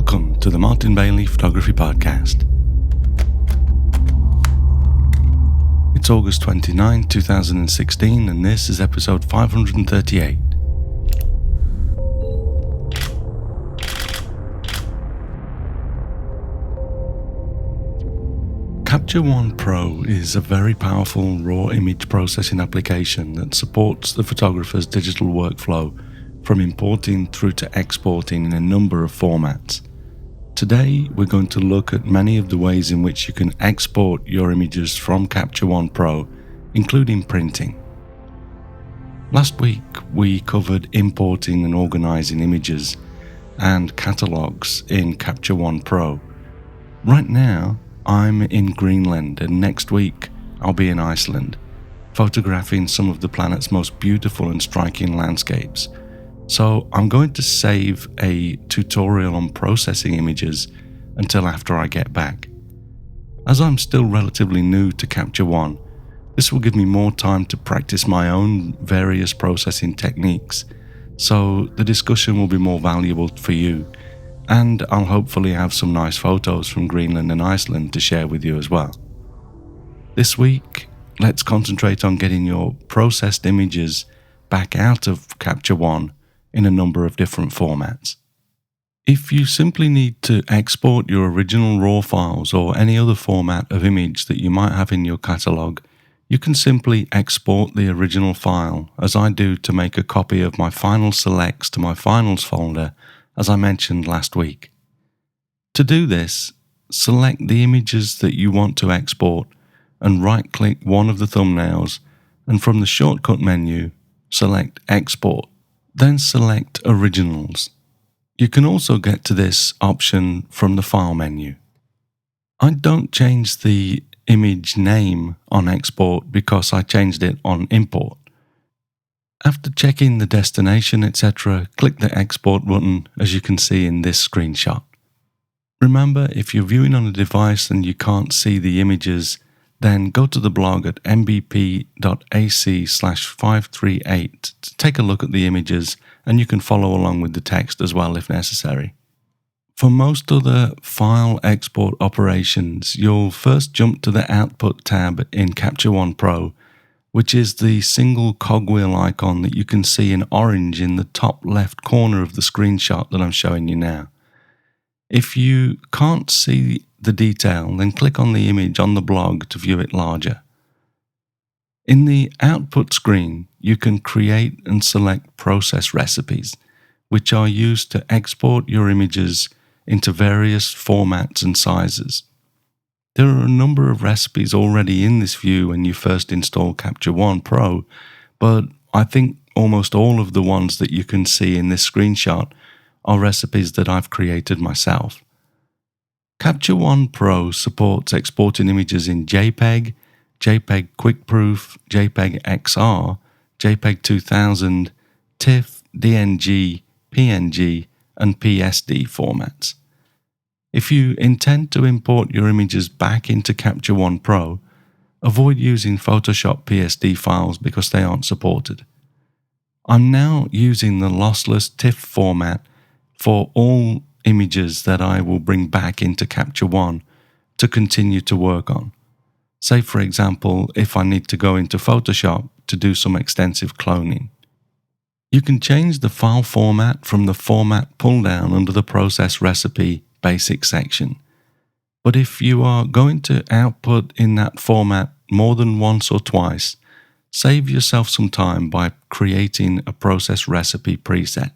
Welcome to the Martin Bailey Photography Podcast. It's August 29, 2016, and this is episode 538. Capture One Pro is a very powerful raw image processing application that supports the photographer's digital workflow from importing through to exporting in a number of formats. Today, we're going to look at many of the ways in which you can export your images from Capture One Pro, including printing. Last week, we covered importing and organizing images and catalogs in Capture One Pro. Right now, I'm in Greenland, and next week, I'll be in Iceland, photographing some of the planet's most beautiful and striking landscapes. So I'm going to save a tutorial on processing images until after I get back. As I'm still relatively new to Capture One, this will give me more time to practice my own various processing techniques, so the discussion will be more valuable for you, and I'll hopefully have some nice photos from Greenland and Iceland to share with you as well. This week, let's concentrate on getting your processed images back out of Capture One in a number of different formats. If you simply need to export your original RAW files or any other format of image that you might have in your catalog, you can simply export the original file, as I do to make a copy of my final selects to my finals folder, as I mentioned last week. To do this, select the images that you want to export and right-click one of the thumbnails, and from the shortcut menu, select Export. Then select Originals. You can also get to this option from the File menu. I don't change the image name on Export because I changed it on Import. After checking the destination, etc., click the Export button, as you can see in this screenshot. Remember, if you're viewing on a device and you can't see the images, then go to the blog at mbp.ac/538 to take a look at the images, and you can follow along with the text as well if necessary. For most other file export operations, you'll first jump to the Output tab in Capture One Pro, which is the single cogwheel icon that you can see in orange in the top left corner of the screenshot that I'm showing you now. If you can't see the detail, then click on the image on the blog to view it larger. In the output screen, you can create and select process recipes, which are used to export your images into various formats and sizes. There are a number of recipes already in this view when you first install Capture One Pro, but I think almost all of the ones that you can see in this screenshot are recipes that I've created myself. Capture One Pro supports exporting images in JPEG, JPEG QuickProof, JPEG XR, JPEG 2000, TIFF, DNG, PNG, and PSD formats. If you intend to import your images back into Capture One Pro, avoid using Photoshop PSD files because they aren't supported. I'm now using the lossless TIFF format for all images that I will bring back into Capture One to continue to work on. Say, for example, if I need to go into Photoshop to do some extensive cloning. You can change the file format from the Format pull-down under the Process Recipe Basic section. But if you are going to output in that format more than once or twice, save yourself some time by creating a Process Recipe preset.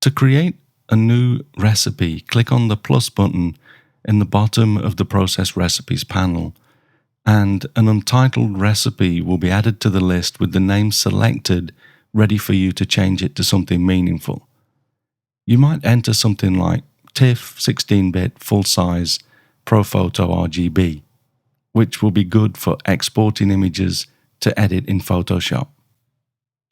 To create a new recipe, click on the plus button in the bottom of the Process Recipes panel, and an untitled recipe will be added to the list with the name selected, ready for you to change it to something meaningful. You might enter something like TIFF 16-bit full-size ProPhoto RGB, which will be good for exporting images to edit in Photoshop.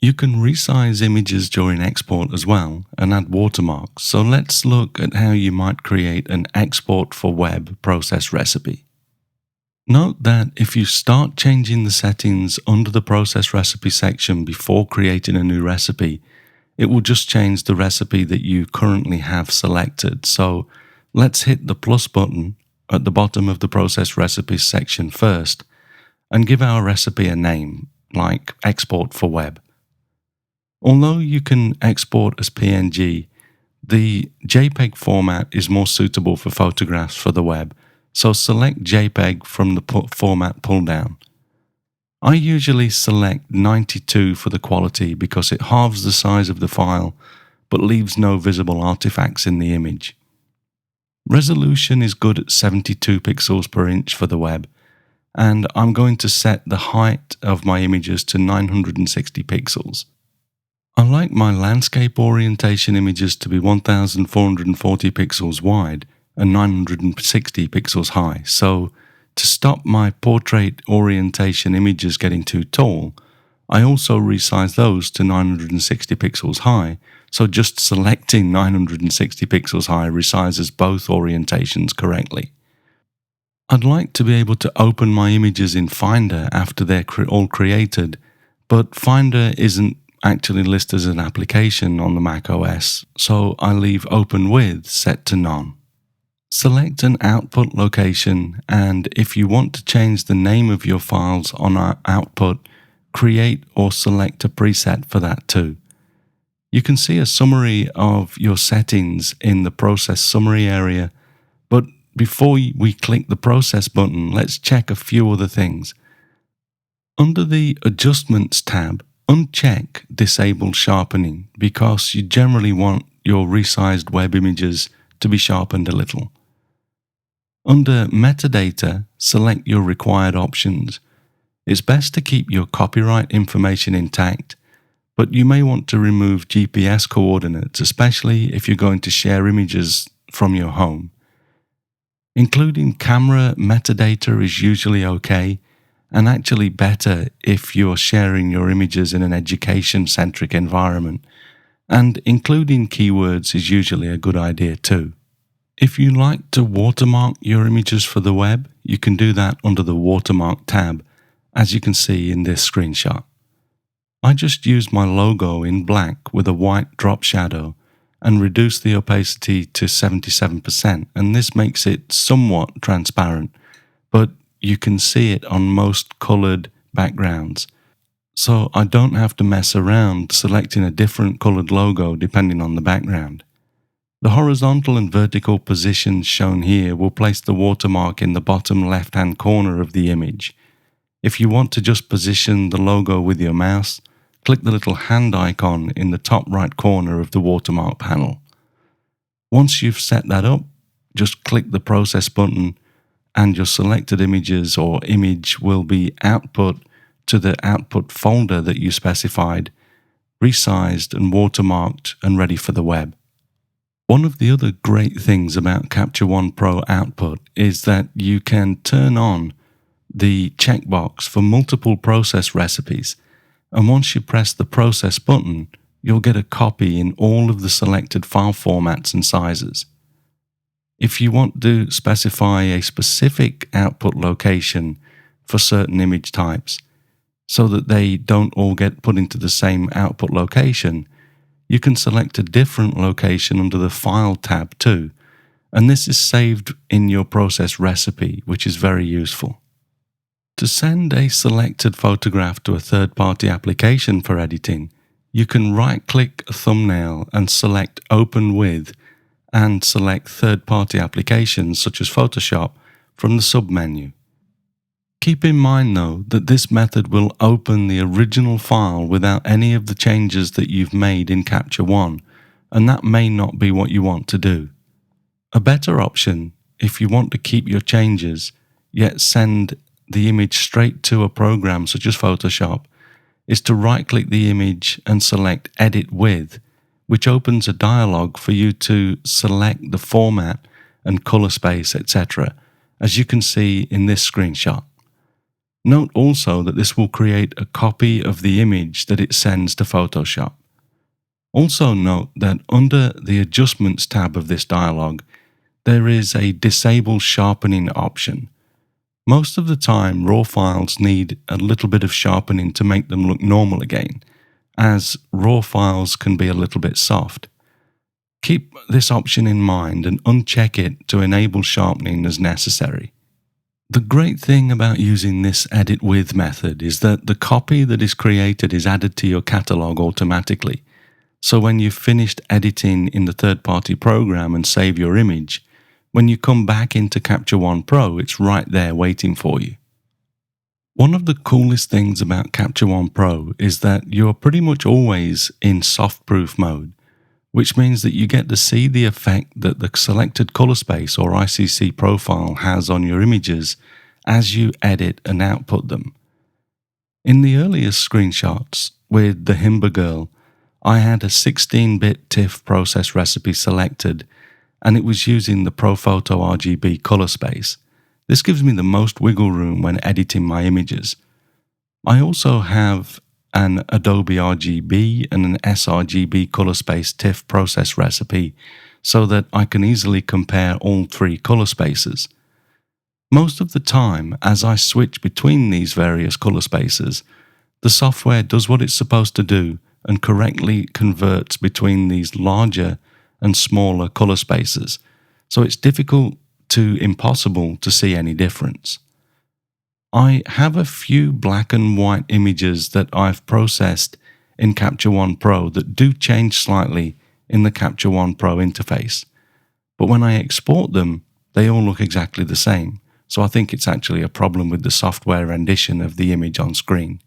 You can resize images during export as well and add watermarks, so let's look at how you might create an export for web process recipe. Note that if you start changing the settings under the process recipe section before creating a new recipe, it will just change the recipe that you currently have selected. So let's hit the plus button at the bottom of the process recipes section first and give our recipe a name, like export for web. Although you can export as PNG, the JPEG format is more suitable for photographs for the web, so select JPEG from the format pull-down. I usually select 92 for the quality because it halves the size of the file but leaves no visible artifacts in the image. Resolution is good at 72 pixels per inch for the web, and I'm going to set the height of my images to 960 pixels. I like my landscape orientation images to be 1440 pixels wide and 960 pixels high, so to stop my portrait orientation images getting too tall, I also resize those to 960 pixels high, so just selecting 960 pixels high resizes both orientations correctly. I'd like to be able to open my images in Finder after they're all created, but Finder isn't actually listed as an application on the Mac OS, so I leave Open With set to none. Select an output location, and if you want to change the name of your files on our output, create or select a preset for that too. You can see a summary of your settings in the process summary area, but before we click the process button, let's check a few other things. Under the Adjustments tab, uncheck Disable Sharpening because you generally want your resized web images to be sharpened a little. Under Metadata, select your required options. It's best to keep your copyright information intact, but you may want to remove GPS coordinates, especially if you're going to share images from your home. Including camera metadata is usually okay, and actually better if you're sharing your images in an education-centric environment, and including keywords is usually a good idea too. If you like to watermark your images for the web, you can do that under the Watermark tab, as you can see in this screenshot. I just used my logo in black with a white drop shadow and reduced the opacity to 77%, and this makes it somewhat transparent, but you can see it on most colored backgrounds, so I don't have to mess around selecting a different colored logo depending on the background. The horizontal and vertical positions shown here will place the watermark in the bottom left-hand corner of the image. If you want to just position the logo with your mouse, click the little hand icon in the top right corner of the watermark panel. Once you've set that up, just click the process button and your selected images or image will be output to the output folder that you specified, resized and watermarked and ready for the web. One of the other great things about Capture One Pro output is that you can turn on the checkbox for multiple process recipes, and once you press the process button, you'll get a copy in all of the selected file formats and sizes. If you want to specify a specific output location for certain image types so that they don't all get put into the same output location, you can select a different location under the File tab too, and this is saved in your process recipe, which is very useful. To send a selected photograph to a third-party application for editing, you can right-click a thumbnail and select Open With, and select third-party applications such as Photoshop from the submenu. Keep in mind though that this method will open the original file without any of the changes that you've made in Capture One, and that may not be what you want to do. A better option, if you want to keep your changes, yet send the image straight to a program such as Photoshop, is to right-click the image and select Edit With, which opens a dialog for you to select the format and color space, etc., as you can see in this screenshot. Note also that this will create a copy of the image that it sends to Photoshop. Also note that under the Adjustments tab of this dialog, there is a Disable Sharpening option. Most of the time, RAW files need a little bit of sharpening to make them look normal again, as raw files can be a little bit soft. Keep this option in mind and uncheck it to enable sharpening as necessary. The great thing about using this edit with method is that the copy that is created is added to your catalog automatically. So when you've finished editing in the third-party program and save your image, when you come back into Capture One Pro, it's right there waiting for you. One of the coolest things about Capture One Pro is that you're pretty much always in soft-proof mode, which means that you get to see the effect that the selected color space or ICC profile has on your images as you edit and output them. In the earliest screenshots with the Himba Girl, I had a 16-bit TIFF process recipe selected, and it was using the ProPhoto RGB color space. This gives me the most wiggle room when editing my images. I also have an Adobe RGB and an sRGB color space TIFF process recipe so that I can easily compare all three color spaces. Most of the time, as I switch between these various color spaces, the software does what it's supposed to do and correctly converts between these larger and smaller color spaces, so it's difficult to impossible to see any difference. I have a few black and white images that I've processed in Capture One Pro that do change slightly in the Capture One Pro interface, but when I export them, they all look exactly the same, so I think it's actually a problem with the software rendition of the image on screen.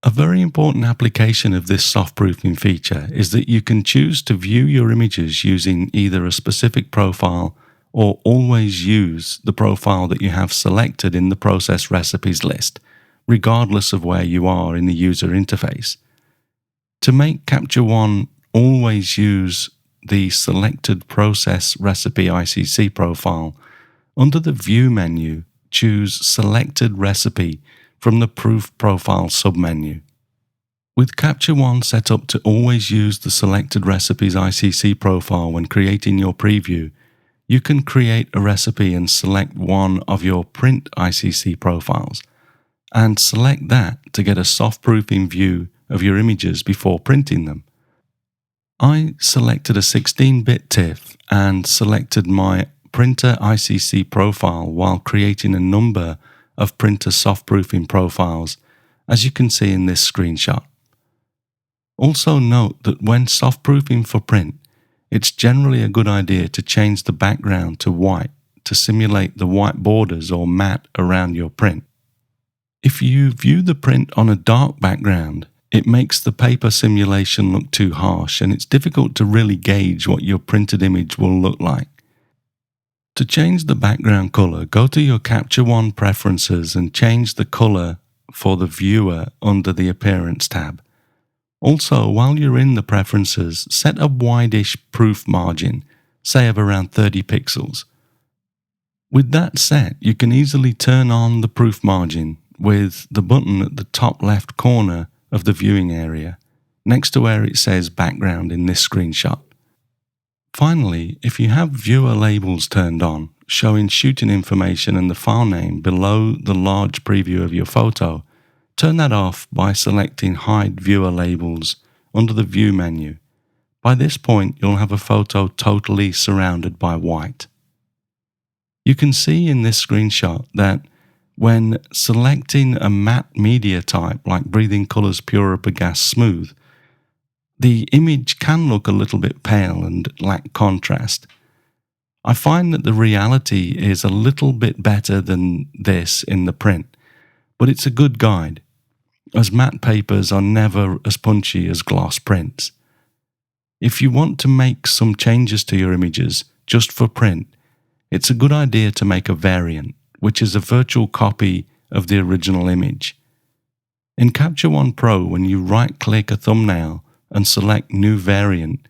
A very important application of this soft-proofing feature is that you can choose to view your images using either a specific profile or always use the profile that you have selected in the process recipes list, regardless of where you are in the user interface. To make Capture One always use the selected process recipe ICC profile, under the View menu, choose Selected Recipe from the Proof Profile submenu. With Capture One set up to always use the Selected Recipes ICC profile when creating your preview, you can create a recipe and select one of your print ICC profiles, and select that to get a soft-proofing view of your images before printing them. I selected a 16-bit TIFF and selected my printer ICC profile while creating a number of printer soft-proofing profiles, as you can see in this screenshot. Also note that when soft-proofing for print, it's generally a good idea to change the background to white to simulate the white borders or matte around your print. If you view the print on a dark background, it makes the paper simulation look too harsh and it's difficult to really gauge what your printed image will look like. To change the background color, go to your Capture One preferences and change the color for the viewer under the Appearance tab. Also, while you're in the preferences, set a wide-ish proof margin, say of around 30 pixels. With that set, you can easily turn on the proof margin with the button at the top left corner of the viewing area, next to where it says Background in this screenshot. Finally, if you have viewer labels turned on, showing shooting information and the file name below the large preview of your photo, turn that off by selecting Hide Viewer Labels under the View menu. By this point, you'll have a photo totally surrounded by white. You can see in this screenshot that when selecting a matte media type like Breathing Colors Pure Upper Gas Smooth, the image can look a little bit pale and lack contrast. I find that the reality is a little bit better than this in the print, but it's a good guide, as matte papers are never as punchy as gloss prints. If you want to make some changes to your images just for print, it's a good idea to make a variant, which is a virtual copy of the original image. In Capture One Pro, when you right-click a thumbnail and select New Variant,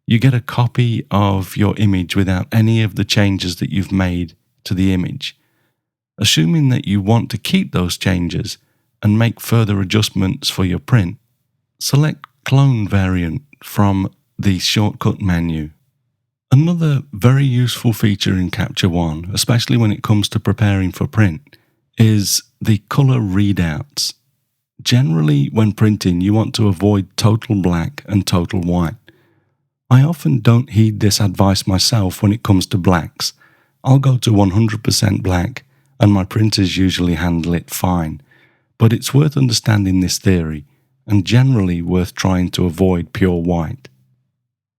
you get a copy of your image without any of the changes that you've made to the image. Assuming that you want to keep those changes and make further adjustments for your print, select Clone Variant from the shortcut menu. Another very useful feature in Capture One, especially when it comes to preparing for print, is the color readouts. Generally, when printing, you want to avoid total black and total white. I often don't heed this advice myself when it comes to blacks. I'll go to 100% black, and my printers usually handle it fine, but it's worth understanding this theory, and generally worth trying to avoid pure white.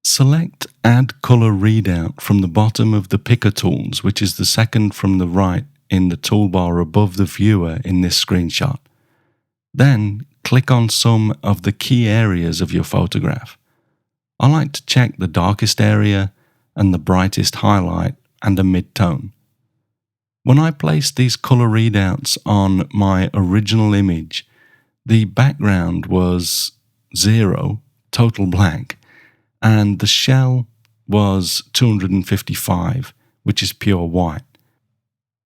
Select Add Color Readout from the bottom of the Picker tools, which is the second from the right in the toolbar above the viewer in this screenshot. Then click on some of the key areas of your photograph. I like to check the darkest area and the brightest highlight and a mid-tone. When I placed these color readouts on my original image, the background was 0, total black, and the shell was 255, which is pure white.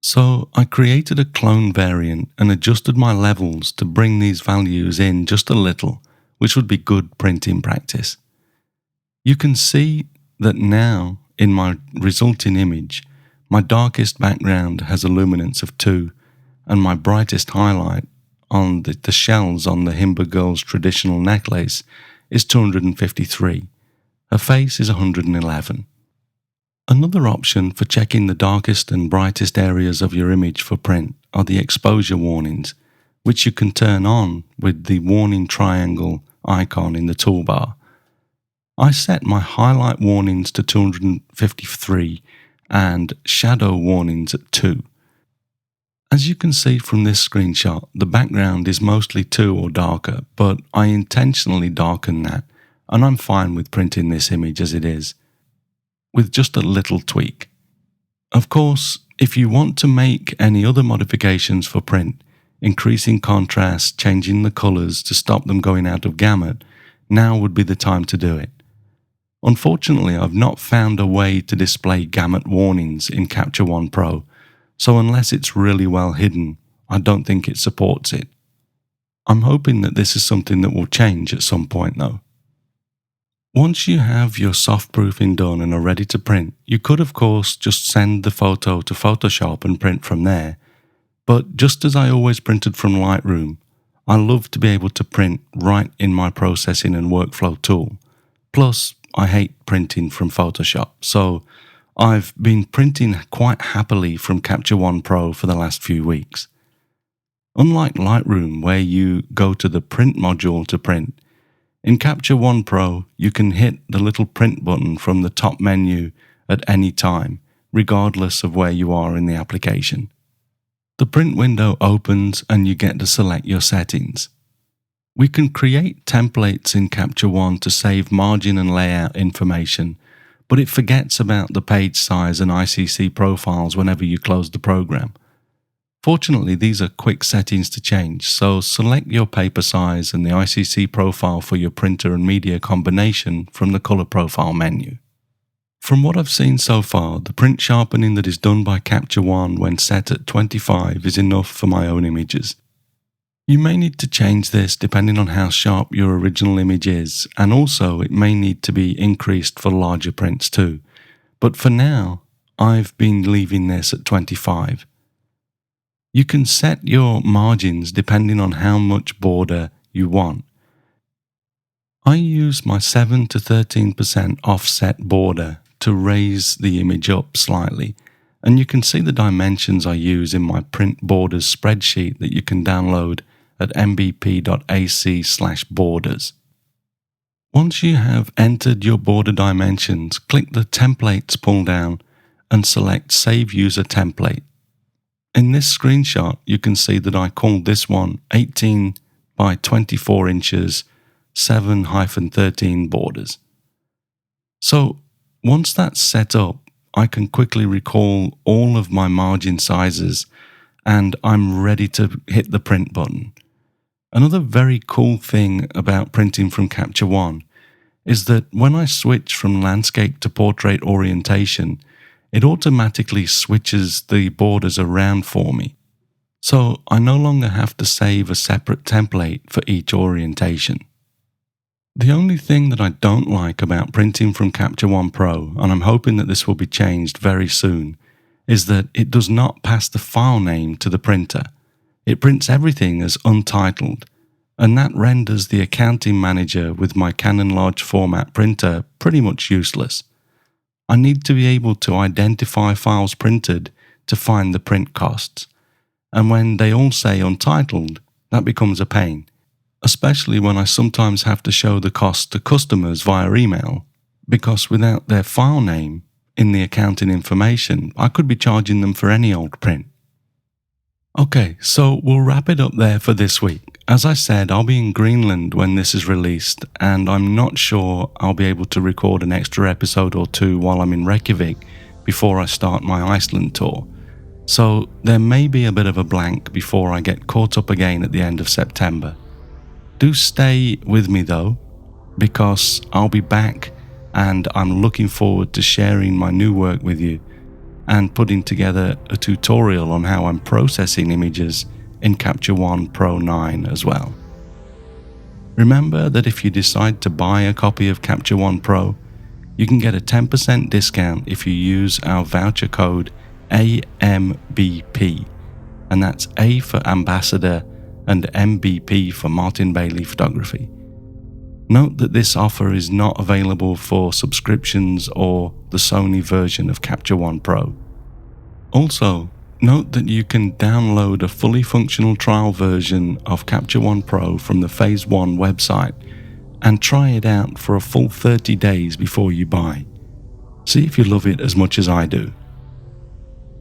So I created a clone variant and adjusted my levels to bring these values in just a little, which would be good printing practice. You can see that now in my resulting image, my darkest background has a luminance of 2, and my brightest highlight on the shells on the Himba girl's traditional necklace is 253. Her face is 111. Another option for checking the darkest and brightest areas of your image for print are the exposure warnings, which you can turn on with the warning triangle icon in the toolbar. I set my highlight warnings to 253 and shadow warnings at 2. As you can see from this screenshot, the background is mostly 2 or darker, but I intentionally darken that, and I'm fine with printing this image as it is, with just a little tweak. Of course, if you want to make any other modifications for print, increasing contrast, changing the colours to stop them going out of gamut, now would be the time to do it. Unfortunately, I've not found a way to display gamut warnings in Capture One Pro, so unless it's really well hidden, I don't think it supports it. I'm hoping that this is something that will change at some point though. Once you have your soft proofing done and are ready to print, you could of course just send the photo to Photoshop and print from there, but just as I always printed from Lightroom, I love to be able to print right in my processing and workflow tool. Plus, I hate printing from Photoshop, so I've been printing quite happily from Capture One Pro for the last few weeks. Unlike Lightroom, where you go to the print module to print, in Capture One Pro you can hit the little print button from the top menu at any time, regardless of where you are in the application. The print window opens and you get to select your settings. We can create templates in Capture One to save margin and layout information, but it forgets about the page size and ICC profiles whenever you close the program. Fortunately, these are quick settings to change, so select your paper size and the ICC profile for your printer and media combination from the Color Profile menu. From what I've seen so far, the print sharpening that is done by Capture One when set at 25 is enough for my own images. You may need to change this depending on how sharp your original image is, and also it may need to be increased for larger prints too. But for now, I've been leaving this at 25. You can set your margins depending on how much border you want. I use my 7 to 13% offset border to raise the image up slightly, and you can see the dimensions I use in my print borders spreadsheet that you can download at mbp.ac/borders. Once you have entered your border dimensions, click the Templates pull down and select Save User Template. In this screenshot, you can see that I called this one 18 by 24 inches 7-13 borders. So once that's set up, I can quickly recall all of my margin sizes and I'm ready to hit the print button. Another very cool thing about printing from Capture One is that when I switch from landscape to portrait orientation, it automatically switches the borders around for me. So I no longer have to save a separate template for each orientation. The only thing that I don't like about printing from Capture One Pro, and I'm hoping that this will be changed very soon, is that it does not pass the file name to the printer. It prints everything as untitled, and that renders the accounting manager with my Canon large format printer pretty much useless. I need to be able to identify files printed to find the print costs, and when they all say untitled, that becomes a pain, especially when I sometimes have to show the cost to customers via email, because without their file name in the accounting information, I could be charging them for any old print. Okay, so we'll wrap it up there for this week. As I said, I'll be in Greenland when this is released, and I'm not sure I'll be able to record an extra episode or two while I'm in Reykjavik before I start my Iceland tour. So there may be a bit of a blank before I get caught up again at the end of September. Do stay with me though, because I'll be back and I'm looking forward to sharing my new work with you and putting together a tutorial on how I'm processing images in Capture One Pro 9 as well. Remember that if you decide to buy a copy of Capture One Pro, you can get a 10% discount if you use our voucher code AMBP, and that's A for Ambassador and MBP for Martin Bailey Photography. Note that this offer is not available for subscriptions or the Sony version of Capture One Pro. Also, note that you can download a fully functional trial version of Capture One Pro from the Phase 1 website and try it out for a full 30 days before you buy. See if you love it as much as I do.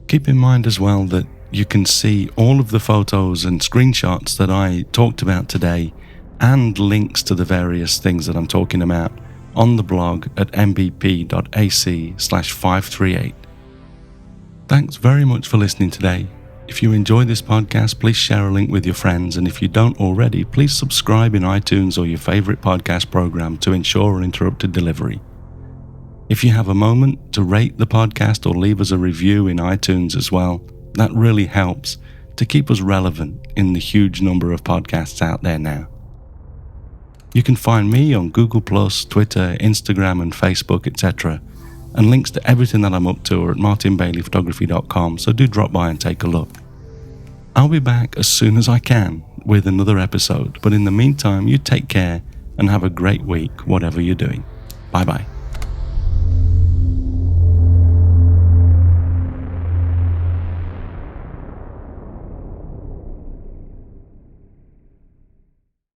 Keep in mind as well that you can see all of the photos and screenshots that I talked about today and links to the various things that I'm talking about on the blog at mbp.ac/538. Thanks very much for listening today. If you enjoy this podcast, please share a link with your friends, and if you don't already, please subscribe in iTunes or your favorite podcast program to ensure uninterrupted delivery. If you have a moment to rate the podcast or leave us a review in iTunes as well, that really helps to keep us relevant in the huge number of podcasts out there now. You can find me on Google+, Twitter, Instagram and Facebook, etc. And links to everything that I'm up to are at martinbaileyphotography.com, so do drop by and take a look. I'll be back as soon as I can with another episode, but in the meantime, you take care and have a great week, whatever you're doing. Bye bye.